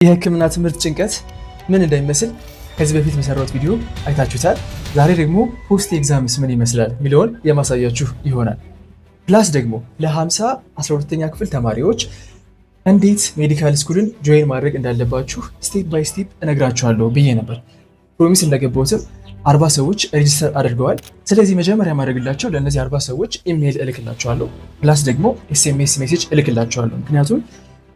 የህክምና ትምህርት ጭንቀት ምን እንደሚመስል ከዚህ በፊት በሰራሁት ቪዲዮ አይታችሁታል። ዛሬ ደግሞ ፖስት ኤግዛምስ ምን ይመስላል የሚለውን የማሳያችሁ ይሆናል። ፕላስ ደግሞ ለ50 12ኛ ክፍል ተማሪዎች እንዴት ሜዲካል ስኩልን ጆይን ማድረግ እንዳለባችሁ ስቴፕ ባይ ስቴፕ እነግራችኋለሁ ብዬ ነበር። ፕሮሚስ እንደገባሁትም 40 ሰዎች ሬጂስተር አድርገዋል። ስለዚህ መጀመሪያ ማድረግላቸው ለእነዚህ 40 ሰዎች ኢሜይል እልክላቸዋለሁ፣ ፕላስ ደግሞ ኤስኤምኤስ ሜሴጅ እልክላቸዋለሁ። ምክንያቱም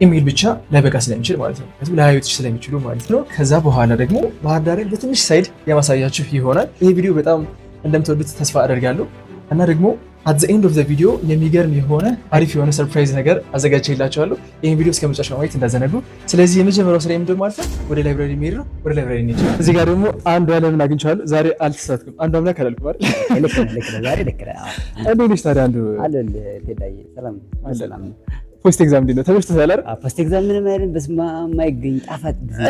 ኢሜይል ብቻ ላይበቃ ስለሚችል ማለት ነው፣ ላያዩት ስለሚችሉ ማለት ነው። ከዛ በኋላ ደግሞ ባህር ዳርን በትንሽ ሳይድ የማሳያችሁ ይሆናል። ይህ ቪዲዮ በጣም እንደምትወዱት ተስፋ አደርጋለሁ እና ደግሞ አት ዘ ኤንድ ኦፍ ዘ ቪዲዮ የሚገርም የሆነ አሪፍ የሆነ ሰርፕራይዝ ነገር አዘጋጅቼላችኋለሁ። ይህን ቪዲዮ እስከ መጨረሻው ማየት እንዳዘነጉ። ስለዚህ የመጀመሪያው ስራ ምንድን ማለት ነው፣ ወደ ላይብራሪ የሚሄድ ነው። ወደ ላይብራሪ እንሂድ። እዚህ ጋር ደግሞ አንዱ አለምን አግኝቼዋለሁ። ዛሬ አልተሳትኩም። አንዱ አምላክ አላልኩም አይደል? እንዴት ነሽ ታዲያ? አንዱ ሰላም ፖስት ኤግዛም እንዴት ነው? ተመችቶታል አይደል? ፖስት ኤግዛም ምንም አይደለም፣ በስመ አብ የማይገኝ ጣፋጭ ጊዜ።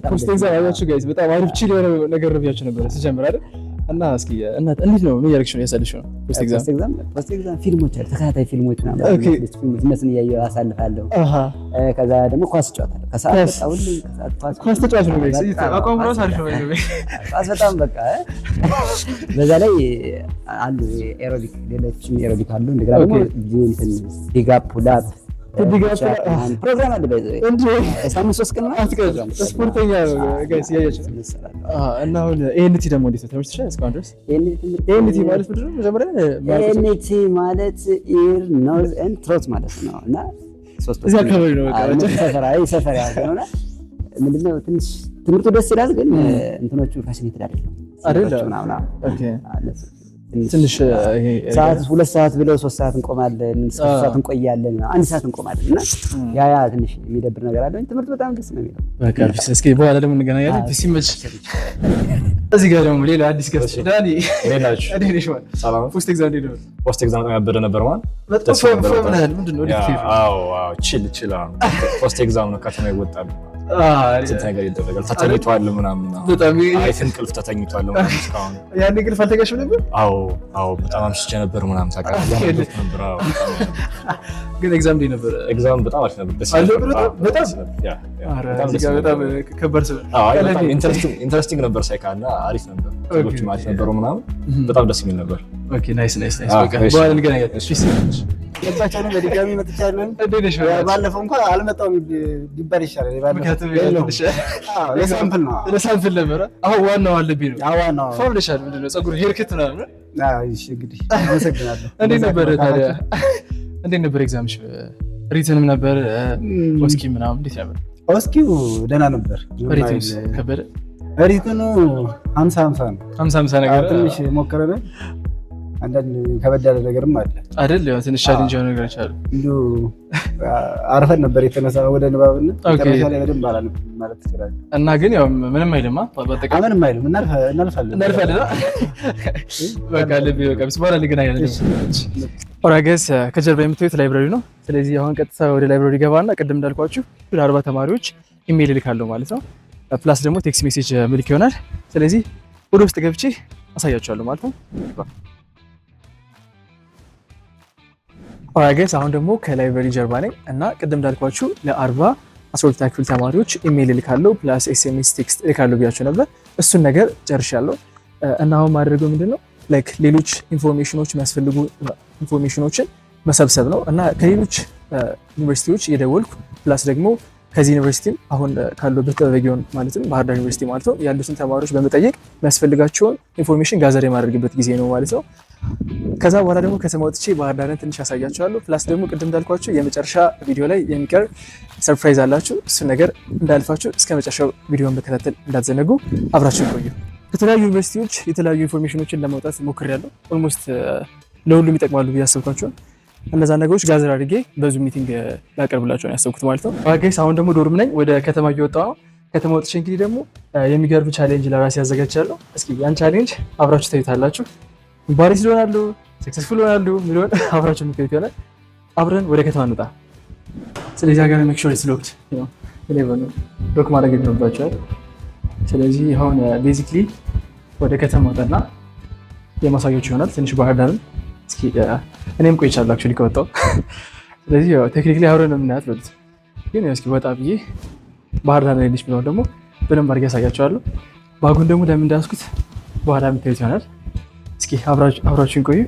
ፖስት ኤግዛም አያችሁ ጋይስ፣ በጣም አሪፍ ቺል የሆነ ነገር ነው ብያችሁ ነበር ሲጀምር አይደል? እና እስኪ እናት እንዴት ነው ምን ያደርግሽ ነው ያሳልሽ ነው? ፖስት ኤግዛም ፊልሞች አሉ፣ ተከታታይ ፊልሞች ምናምን እነሱን እያየሁ አሳልፋለሁ። ከዛ ደግሞ ኳስ እጫወታለሁ። ከሰዓት በቃ ሁሌ ኳስ ተጫዋች ነው ጋይስ። አቋም ራስ አሪፍ ነው። ኳስ በጣም በቃ በዛ ላይ አሉ ኤሮቢክ፣ ሌሎችም ኤሮቢክ አሉ። እንደገና ደግሞ ዲጋፕ ፑላፕ ፕሮግራም አለ እንጂ ሳምንት 3 ቀን ስፖርተኛ ጋይስ ያያችሁ እና አሁን ኤንቲ ደግሞ እንዴት ነው ተመችቶሻል? እስካሁን ድረስ ኤንቲ ማለት ምንድን ነው? መጀመሪያ ኤንቲ ማለት ኢር ኖዝ ኤንድ ትሮት ማለት ነው እና ሶስት እዚህ አካባቢ ነው በቃ ሰፈራ ያለውና ምንድነው ትንሽ ትምህርቱ ደስ ይላል፣ ግን እንትኖቹ ፋሲሊቲ አይደለም። ኦኬ ትንሽ ሰዓት 2 ሰዓት ብለው 3 ሰዓት እንቆማለን፣ 3 ሰዓት እንቆያለን፣ 1 ሰዓት እንቆማለን እና ያ ትንሽ የሚደብር ነገር አለው። ትምህርት በጣም ደስ ነው የሚለው። በቃ እስኪ በኋላ ደግሞ እንገናኛለን። ሲመች እዚህ ጋር ደግሞ ሌላ አዲስ ገጽ ዳኒ ሌላችሁ አዲስ ነው። ሰላም ፖስት ኤግዛም እንዴት ነው? ፖስት ኤግዛም በጣም ያበደ ነበር ማለት በጣም ፎርማል ምንድን ነው? አዎ ቺል ፖስት ኤግዛም ነው ከተማ ይወጣሉ። ስንት ነገር ይደረጋል። ተተኝቷል ምናምን በጣም አይት እንቅልፍ ተተኝቷል ምናምን እስካሁን ያን እንቅልፍ አልተጋሽም ነበር? አዎ በጣም አምሽቼ ነበር ምናምን ታውቃለህ ነበር። ግን ኤግዛም እንዴት ነበር? ኤግዛም በጣም አሪፍ ነበር። ደስ ይላል። በጣም ከባድ ሰው ኢንተረስቲንግ ነበር። ሳይካና አሪፍ ነበር። ሰዎችም አሪፍ ነበሩ ምናምን በጣም ደስ የሚል ነበር። ኦኬ ናይስ። በቃ በኋላ እንገናኛለን። እሺ ገባቻለሁ። በድጋሚ መጥቻለሁ። እንዴት ነሽ? ባለፈው እንኳን አልመጣሁም ቢባል ይሻላል። ለሳምፕል ነበረ። አሁን ዋናው አለብኝ ነው። ዋናው ፋውንዴሽን ምንድን ነው? ፀጉር ሄርክት ምናምን። እሺ እንግዲህ አመሰግናለሁ። እንዴት ነበር ታዲያ? እንዴት ነበር ኤግዛምሽ? ሪትንም ነበር ኦስኪ ምናምን እንዴት ነበር? ኦስኪው ደህና ነበር። ሪትንስ ከበደ? ሪትኑ 50-50 ነው። 50-50 ነገር ትንሽ ሞከረን። አንዳንድ ከበድ ያለ ነገርም አለ አይደል? ያው ትንሽ ቻሌንጅ የሆነ ነገር አለ። እንዲሁ አርፈን ነበር የተነሳነው ወደ ንባብነት። መጨረሻ ላይ በደንብ አላነብም ማለት ይችላል። እና ግን ያው ምንም አይልማ በአጠቃላይ ምንም አይልም። እናልፋለን። በቃ ልብ በቃ በኋላ እንገናኛለን። ኦራገስ ከጀርባ የምታዩት ላይብራሪ ነው። ስለዚህ አሁን ቀጥታ ወደ ላይብራሪ ገባና ቅድም እንዳልኳችሁ ለ40 ተማሪዎች ኢሜይል እልካለሁ ማለት ነው። ፕላስ ደግሞ ቴክስት ሜሴጅ ምልክ ይሆናል። ስለዚህ ወደ ውስጥ ገብቼ አሳያችኋለሁ ማለት ነው። ኦራገስ አሁን ደግሞ ከላይብራሪ ጀርባ ነኝ እና ቅድም እንዳልኳችሁ ለ40 12ኛ ክፍል ተማሪዎች ኢሜይል እልካለሁ ፕላስ ኤስኤምኤስ ቴክስት እልካለሁ ብያችሁ ነበር። እሱን ነገር ጨርሻለሁ እና አሁን ማድረገው ምንድነው ላይክ ሌሎች ኢንፎርሜሽኖች የሚያስፈልጉ ኢንፎርሜሽኖችን መሰብሰብ ነው እና ከሌሎች ዩኒቨርሲቲዎች እየደወልኩ ፕላስ ደግሞ ከዚህ ዩኒቨርሲቲም አሁን ካለበት በጊዮን ማለትም ባህር ዳር ዩኒቨርሲቲ ማለት ነው ያሉትን ተማሪዎች በመጠየቅ የሚያስፈልጋቸውን ኢንፎርሜሽን ጋዘር የማደርግበት ጊዜ ነው ማለት ነው። ከዛ በኋላ ደግሞ ከተማ ወጥቼ ባህር ዳርን ትንሽ ያሳያችኋለሁ። ፕላስ ደግሞ ቅድም እንዳልኳችሁ የመጨረሻ ቪዲዮ ላይ የሚቀር ሰርፕራይዝ አላችሁ። እሱን ነገር እንዳልፋችሁ እስከ መጨረሻው ቪዲዮን በከታተል እንዳትዘነጉ፣ አብራችሁ ቆዩ። ከተለያዩ ዩኒቨርሲቲዎች የተለያዩ ኢንፎርሜሽኖችን ለማውጣት ሞክሬያለሁ። ኦልሞስት ለሁሉም ይጠቅማሉ ብዬ ያሰብኳቸውን እነዛ ነገሮች ጋዘር አድርጌ በዙ ሚቲንግ ላቀርብላቸው ነው ያሰብኩት ማለት ነው። ጋይስ አሁን ደግሞ ዶርም ነኝ፣ ወደ ከተማ እየወጣሁ ነው። ከተማ ወጥቼ እንግዲህ ደግሞ የሚገርም ቻሌንጅ ለራሴ ያዘጋጃለሁ። እስኪ ያን ቻሌንጅ አብራችሁ ታዩታላችሁ። ባሪስ ይሆናሉ፣ ሰክሰስፉል ይሆናሉ ሚሊዮን አብራችሁ ምክንያት ይሆናል። አብረን ወደ ከተማ እንውጣ። ስለዚህ ሀገር ሜክ ሹር ኢትስ ሎክድ ነው ለሌቨኑ ሎክ ማድረግ ይኖርባችኋል። ስለዚህ አሁን ቤዚክሊ ወደ ከተማ ወጣና የማሳያችሁ ይሆናል። ትንሽ ባህር ዳርን እስኪ እኔም ቆይቻለሁ አክቹሊ ከወጣሁ። ስለዚህ ያው ቴክኒካሊ አብረን ነው የምናያት በሉት። ግን እስኪ ወጣ ብዬ ባህር ዳር ላይ ነች ብለው ደግሞ በደንብ አድርጌ ያሳያቸዋለሁ። ባጉን ደግሞ ለምን እንዳያስኩት በኋላ የምታዩት ይሆናል። እስኪ አብራችሁን ቆዩ።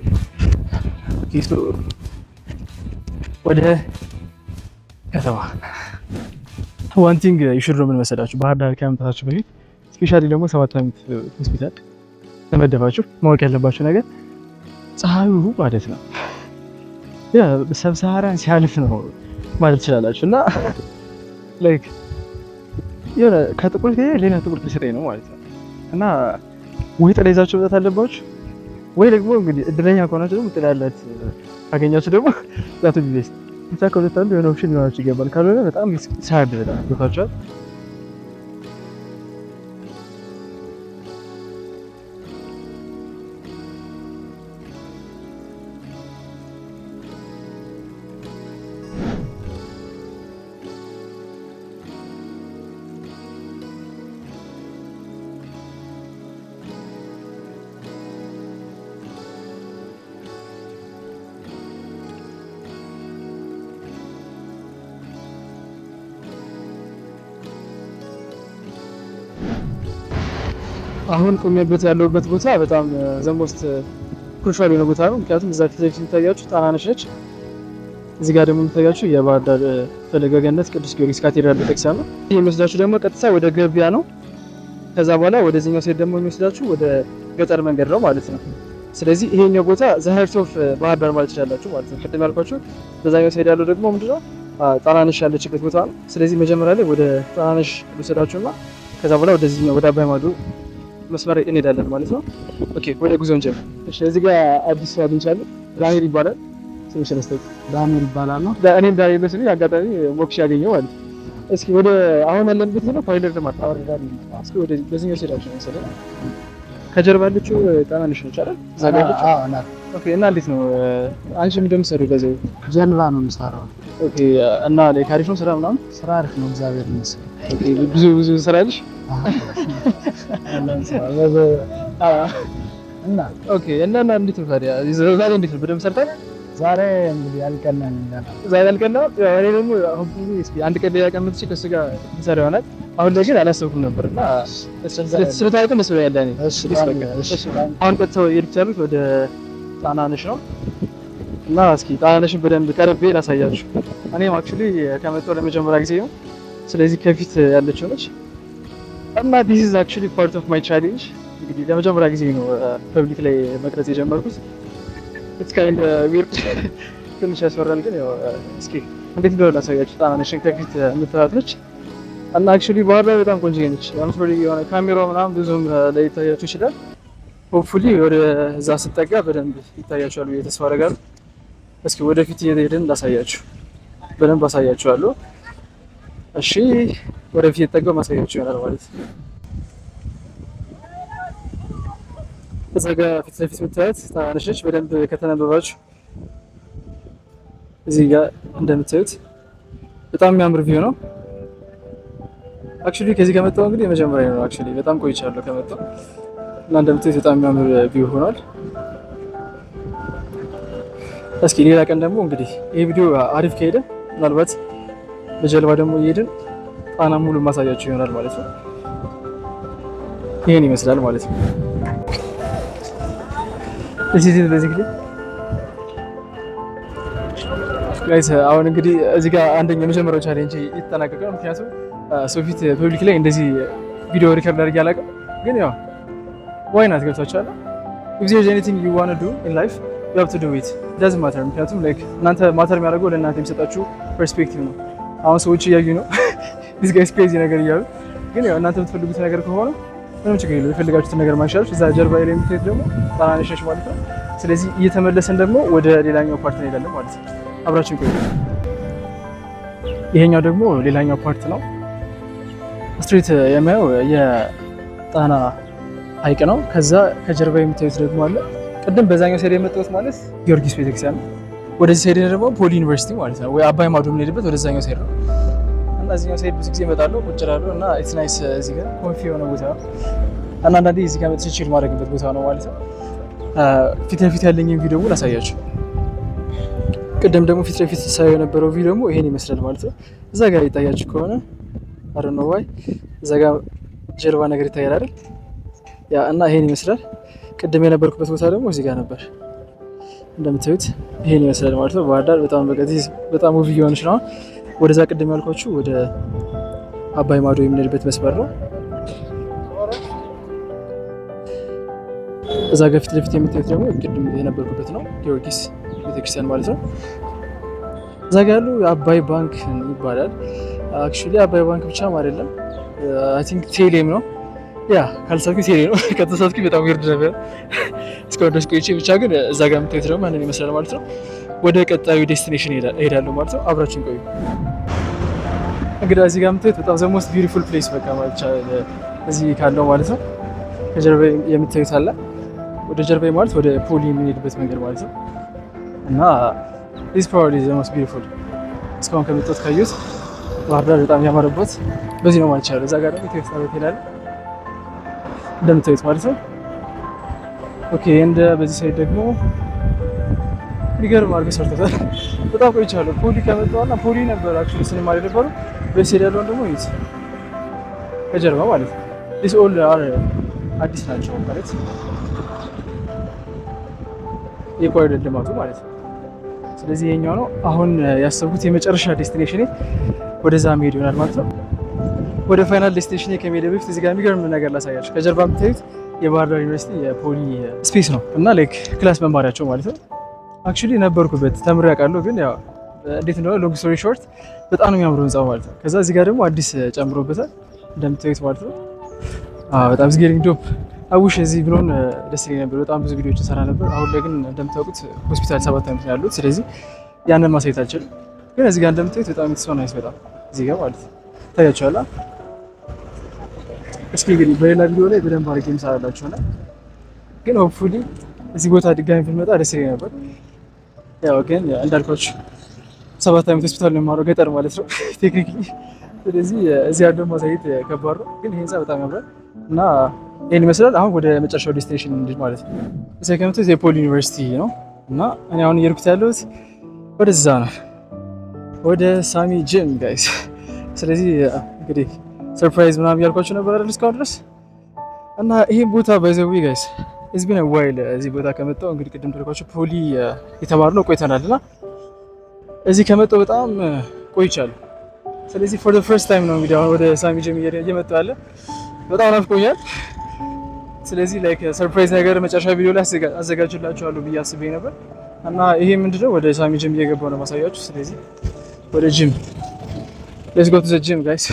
ወደ ከተማ ዋንቲንግ ይሽሮ ምን መሰላችሁ፣ ባህር ዳር ከመምጣታችሁ በፊት ስፔሻሊ ደግሞ 7 ዓመት ሆስፒታል ተመደባችሁ ማወቅ ያለባችሁ ነገር ፀሐዩ ማለት ነው ሰብሳራን ሲያልፍ ነው ማለት ትችላላችሁ። እና ላይክ የሆነ ከጥቁር ሌላ ጥቁር ተሰጠኝ ነው ማለት ነው። እና ወይ ጥላ ይዛችሁ መጣት አለባችሁ ወይ ደግሞ እንግዲህ እድለኛ ከሆናችሁ ደግሞ ጥላ ያላት ካገኛችሁ ደግሞ ዛቱ ቢቤስ ብቻ ከሁለት አንዱ የሆነ ኦፕሽን ሊኖራችሁ ይገባል። ካልሆነ በጣም ሳድ በጣም ቦታችኋል። አሁን ቆሜበት ያለውበት ቦታ በጣም ዘሞስት ክሩሻል የሆነ ቦታ ነው። ምክንያቱም እዛ ፊት ለፊት የሚታያችሁ ጣና ነች። እዚህ ጋር ደግሞ የሚታያችሁ የባህር ዳር ፈለገ ገነት ቅዱስ ጊዮርጊስ ካቴድራል ቤተክርስቲያን ነው። ይህ የሚወስዳችሁ ደግሞ ቀጥታ ወደ ገቢያ ነው። ከዛ በኋላ ወደዚህኛው ሳይድ ደግሞ የሚወስዳችሁ ወደ ገጠር መንገድ ነው ማለት ነው። ስለዚህ ይሄኛው ቦታ ዘሀርት ኦፍ ባህር ዳር ማለት ይችላላችሁ ማለት ነው። ቅድም ያልኳችሁ በዛኛው ሳይድ ያለው ደግሞ ምንድነው ጣናነሽ ያለችበት ቦታ ነው። ስለዚህ መጀመሪያ ላይ ወደ ጣናነሽ ልወስዳችሁና ከዛ በኋላ ወደዚህኛው ወደ አባይ ማዶ መስመር እንሄዳለን ማለት ነው። ኦኬ ወደ ጉዞን ጀምር። እሺ እዚህ ጋር አዲስ ሰው አግኝቻለሁ። ዳንኤል ይባላል። ስምሽ ለስተው ዳንኤል ይባላል ነው። እኔም ዳንኤል መስሎኝ አጋጣሚ ሞክሽ ያገኘው ማለት ነው። እስኪ ወደ አሁን ያለንበት ነው ፓይለር ለማጣ ወርዳል። እስኪ ወደ በዚህኛው ሴዳችሁ መሰለኝ ከጀርባ ያለችው ጣናነሽ ነች አይደል? ዛጋለች። ኦኬ እና እንዴት ነው አንቺ ምን እንደምትሰሪው? በዚህ ጀልባ ነው የምሰራው። ኦኬ እና ለካሪፍ ነው ስራ ምናምን? ስራ አሪፍ ነው እግዚአብሔር ይመስገን። ኦኬ ብዙ ስራ ያለሽ? እና ኦኬ እና እንዴት ነው ታዲያ ዛሬ እንዴት ነው በደምብ ሰርታል? ዛሬ እንግዲህ ያልቀናል እንዴ? ዛሬ ያልቀናል። እኔ ደግሞ አሁን እስኪ አንድ ቀን ሌላ ቀን መጥቼ ከእሱ ጋር እንሰራ ይሆናል። አሁን ላይ ግን አላሰብኩም ነበርና ስለታየው መስሎ ያለኝ። እሺ አሁን ቀጥታ የልክቻሉት ወደ ጣናነሽ ነው እና እስኪ ጣናነሽን በደንብ ቀርቤ ላሳያችሁ። እኔም አክቹሊ ከመጣሁ ለመጀመሪያ ጊዜ ነው። ስለዚህ ከፊት ያለችው ነች እና this is actually part of my challenge። እንግዲህ ለመጀመሪያ ጊዜ ነው ፐብሊክ ላይ መቅረጽ የጀመርኩት። it's kind of weird ትንሽ ያስፈራል፣ ግን ያው እስኪ እንዴት እንደሆነ ላሳያችሁ። ጣናነሽን ከፊት የምታዩት ነች እና አክቹሊ ባህር ላይ በጣም ቆንጆ ነች። አምሶሪ የሆነ ካሜራው ምናምን ብዙም ላይ ይታያችሁ ይችላል። ሆፕፉሊ ወደ እዛ ስጠጋ በደንብ ይታያችኋል ብዬ ተስፋ አደርጋለሁ። እስኪ ወደፊት እየሄድን ላሳያችሁ፣ በደንብ አሳያችኋለሁ። እሺ ወደፊት እየተጠጋው ማሳያችሁ ይሆናል ማለት ነው። እዛ ጋር ፊት ለፊት የምታዩት ጣናነሽ ነች። በደንብ ከተነበባችሁ እዚህ ጋር እንደምታዩት በጣም የሚያምር ቪው ነው። አክቹሊ ከዚህ ከመጣሁ እንግዲህ የመጀመሪያ ነው። አክቹሊ በጣም ቆይቻለሁ ከመጣሁ እና እንደምታዩት በጣም የሚያምር ቪው ሆኗል። እስኪ ሌላ ቀን ደግሞ እንግዲህ ይሄ ቪዲዮ አሪፍ ከሄደ ምናልባት በጀልባ ደግሞ እየሄድን ጣና ሙሉ ማሳያችሁ ይሆናል ማለት ነው። ይሄን ይመስላል ማለት ነው። እዚህ ቤዚክሊ ጋይስ አሁን እንግዲህ እዚህ ጋር አንደኛው የመጀመሪያው ቻሌንጅ ይተናቀቃል። ምክንያቱም ሶፊት ፐብሊክ ላይ እንደዚህ ቪዲዮ ሪከርድ አድርጌ አላውቅም፣ ግን ያው ዋይ ናት ገብታችኋል። if there is anything you want to do in life you have to do it doesn't matter። ምክንያቱም ላይክ እናንተ ማተር የሚያደርገው ለእናንተ የሚሰጣችሁ ፐርስፔክቲቭ ነው። አሁን ሰዎች እያዩ ነው this guy is crazy ነገር እያሉ፣ ግን ያው እናንተ የምትፈልጉት ነገር ከሆነ ምንም ችግር የለውም። የፈለጋችሁትን ነገር ማንሻለች። እዛ ጀርባ ላይ የምትሄድ ደግሞ ጣናነሽ ነች ማለት ነው። ስለዚህ እየተመለሰን ደግሞ ወደ ሌላኛው ፓርት እንሄዳለን ማለት ነው። አብራችን ቆዩ። ይሄኛው ደግሞ ሌላኛው ፓርት ነው። ስትሪት የሚያየው የጣና ሐይቅ ነው። ከዛ ከጀርባ የምታዩት ደግሞ አለ። ቅድም በዛኛው ሳይድ የመጣሁት ማለት ጊዮርጊስ ቤተክርስቲያን ነው። ወደዚህ ሳይድ ደግሞ ፖሊ ዩኒቨርሲቲ ማለት ነው፣ ወይ አባይ ማዶ የምንሄድበት ወደዛኛው ሳይድ ነው። እና እዚህኛው ሳይድ ብዙ ጊዜ እመጣለሁ፣ ቁጭ እላለሁ እና ኢትስ ናይስ። እዚህ ጋር ኮንፊ የሆነ ቦታ ነው እና አንዳንዴ እዚህ ጋር መጥቼ ቺል ማድረግበት ቦታ ነው ማለት ነው። ፊት ለፊት ያለኝን ቪዲዮ ላሳያችሁ። ቅድም ደግሞ ፊት ለፊት ሳየው የነበረው ቪው ደግሞ ይሄን ይመስላል ማለት ነው። እዛ ጋር ይታያችሁ ከሆነ አረ ነው ዋይ እዛ ጋር ጀርባ ነገር ይታያል አይደል? ያ እና ይሄን ይመስላል። ቅድም የነበርኩበት ቦታ ደግሞ እዚህ ጋር ነበር። እንደምታዩት ይሄን ይመስላል ማለት ነው። ባህር ዳር በጣም ውብ እየሆነች ነው። ወደዛ ቅድም ያልኳችሁ ወደ አባይ ማዶ የምንሄድበት መስመር ነው። እዛ ጋር ፊት ለፊት የምታዩት ደግሞ ቅድም የነበርኩበት ነው፣ ጊዮርጊስ ቤተክርስቲያን ማለት ነው። እዛ ጋር ያሉ አባይ ባንክ ይባላል። አክቹሊ አባይ ባንክ ብቻም አይደለም፣ አይ ቲንክ ቴሌም ነው። ያ ካልሳትኩ ቴሌ ነው፣ ከተሳትኩ በጣም ይርድ ነበር እስካሁን ድረስ ቆይቼ። ብቻ ግን እዛ ጋር የምታዩት ደግሞ ማንን ይመስላል ማለት ነው። ወደ ቀጣዩ ዴስቲኔሽን እሄዳለሁ ማለት ነው። አብራችን ቆዩ። እንግዲህ እዚህ ጋር የምታዩት በጣም ዘ ሞስት ቢዩቲፉል ፕሌስ በቃ ማለት እዚህ ካለው ማለት ነው። ከጀርባ የምታዩት አለ። ወደ ጀርባ ማለት ወደ ፖሊ የምንሄድበት መንገድ ማለት ነው። እና this probably is the most beautiful እስካሁን ከመጣሁት ካየሁት ባህር ዳር በጣም ያማረበት በዚህ ነው ማለት ይቻላል። እዛ ጋር ደግሞ ኢትዮጵያ ሆቴል አለ እንደምታዩት ማለት ነው። ኦኬ እንደ በዚህ ሳይድ ደግሞ ሊገርም አድርገው ሰርተውታል። በጣም ቆይቻለሁ ፖሊ ከመጣሁና ፖሊ ነበር አክቹሊ ሲኒማ የነበረው በዚህ ሳይድ ያለውን ደግሞ ይዩት ከጀርባ ማለት ነው። this all are አዲስ ናቸው ማለት የኮሪደር ልማቱ ማለት ነው። ስለዚህ የኛው ነው አሁን ያሰብኩት የመጨረሻ ዴስቲኔሽኔ ወደዛ መሄድ ይሆናል ማለት ነው። ወደ ፋይናል ዴስቲኔሽኔ ከመሄድ በፊት እዚህ ጋር የሚገርም ነገር ላሳያችሁ። ከጀርባ የምታዩት የባህር ዳር ዩኒቨርሲቲ የፖሊ ስፔስ ነው እና ላይክ ክላስ መማሪያቸው ማለት ነው። አክቹሊ ነበርኩበት ተምሬ አውቃለሁ፣ ግን ያው እንዴት እንደሆነ ሎንግ ስቶሪ ሾርት በጣም ነው የሚያምረው ህንጻው ማለት ነው። ከዛ እዚህ ጋር ደግሞ አዲስ ጨምሮበታል እንደምታዩት ማለት ነው። በጣም ዝጌሪንግ ዶፕ አውሽ እዚህ ብሎን ደስ ይለኝ ነበር። በጣም ብዙ ቪዲዮዎችን ሰራ ነበር። አሁን ላይ ግን እንደምታውቁት ሆስፒታል 7 ዓመት ነው ያሉት። ስለዚህ ያንን ማሳየት አልችልም። ግን እዚህ ጋር እንደምታዩት በጣም የተሰው ናይስ በጣም እዚህ ጋር ማለት ታያችኋል። እስኪ እንግዲህ በሌላ ቪዲዮ ላይ በደንብ አድርጌ የምሰራላችሁ ነው። ግን ሆፕፉሊ እዚህ ቦታ ድጋሚ ብንመጣ ደስ ይለኝ ነበር። ያው ግን እንዳልኳችሁ 7 ዓመት ሆስፒታል ነው የማረው ገጠር ማለት ነው ቴክኒክሊ። ስለዚህ እዚህ ያለው ማሳየት ከባድ ነው። ግን ይሄ ህንጻ በጣም ያምራል እና ይሄን ይመስላል። አሁን ወደ መጨረሻው ዴስቲኔሽን እንሂድ ማለት ነው። እዚህ ከመጣሁ የፖሊ ዩኒቨርሲቲ ነው እና እኔ አሁን እየሄድኩት ያለሁት ወደዛ ነው፣ ወደ ሳሚ ጂም ጋይስ። ስለዚህ እንግዲህ ሰርፕራይዝ ምናምን እያልኳችሁ ነበር አይደል እስካሁን ድረስ። እና ይሄን ቦታ ባይዘው ጋይስ እዚህ ቢነ ዋይል እዚህ ቦታ ከመጣሁ እንግዲህ ቅድም ተልኳችሁ ፖሊ የተማርነው ቆይተናል እና እዚህ ከመጣሁ በጣም ቆይቻለሁ። ስለዚህ ፎር ዘ ፈርስት ታይም ነው እንግዲህ አሁን ወደ ሳሚ ጂም እየመጣሁ ያለ። በጣም ናፍቆኛል። ስለዚህ ላይክ ሰርፕራይዝ ነገር መጨረሻ ቪዲዮ ላይ አዘጋጅላችኋለሁ ብዬ አስቤ ነበር እና ይሄ ምንድነው ወደ ሳሚ ጂም እየገባሁ ነው ማሳያችሁ። ስለዚህ ወደ ጂም ሌትስ ጎ ቱ ዘ ጂም ጋይስ።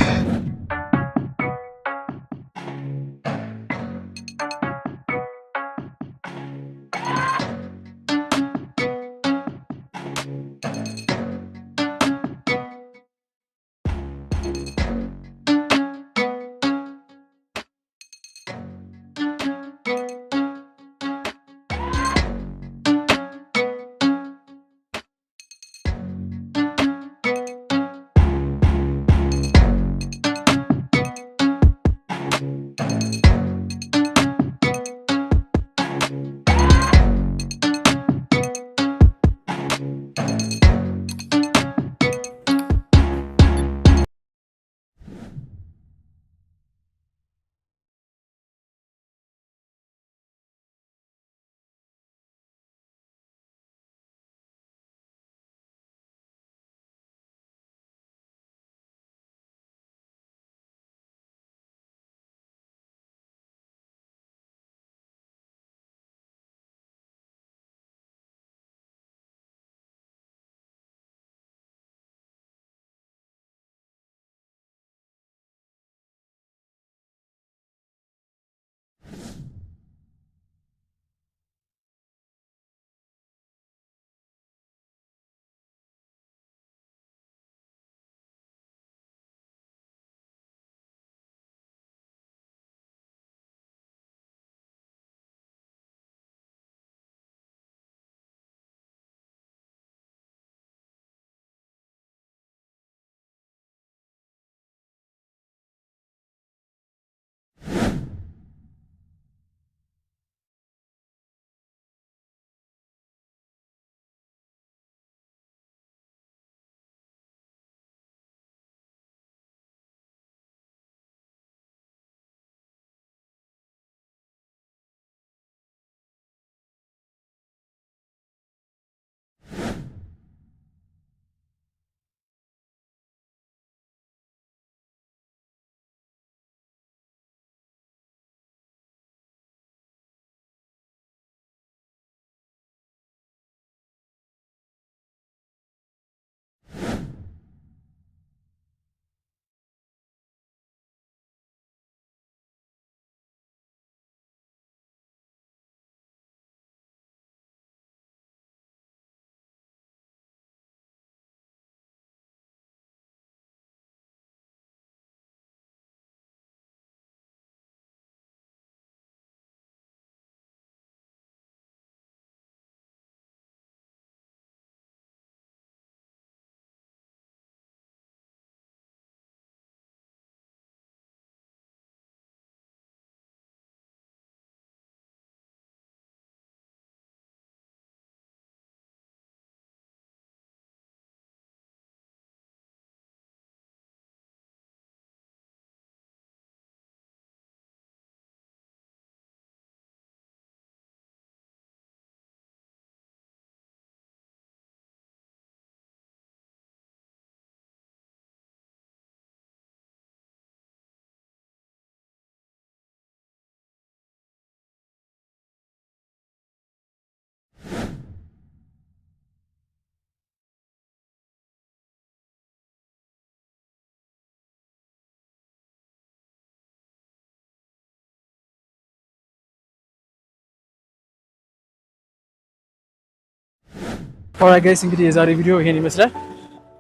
ኦልራይት ጋይስ እንግዲህ የዛሬ ቪዲዮ ይሄን ይመስላል።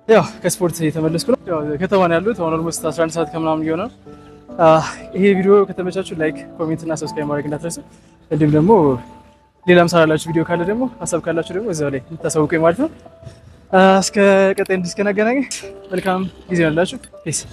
ያው ከስፖርት የተመለስኩ ነው። ያው ከተማ ነው ያሉት አሁን ኦልሞስት 11 ሰዓት ከምናምን እየሆነ ነው። ይሄ ቪዲዮ ከተመቻችሁ ላይክ፣ ኮሜንት እና ሰብስክራይብ ማድረግ እንዳትረሱ። እንዲሁም ደግሞ ሌላም ሰራላችሁ ቪዲዮ ካለ ደግሞ ሀሳብ ካላችሁ ደግሞ እዛው ላይ እንድታሳውቁኝ ማለት ነው። እስከ ቀጣይ እንድስከናገናኝ መልካም ጊዜ ያላችሁ ፒስ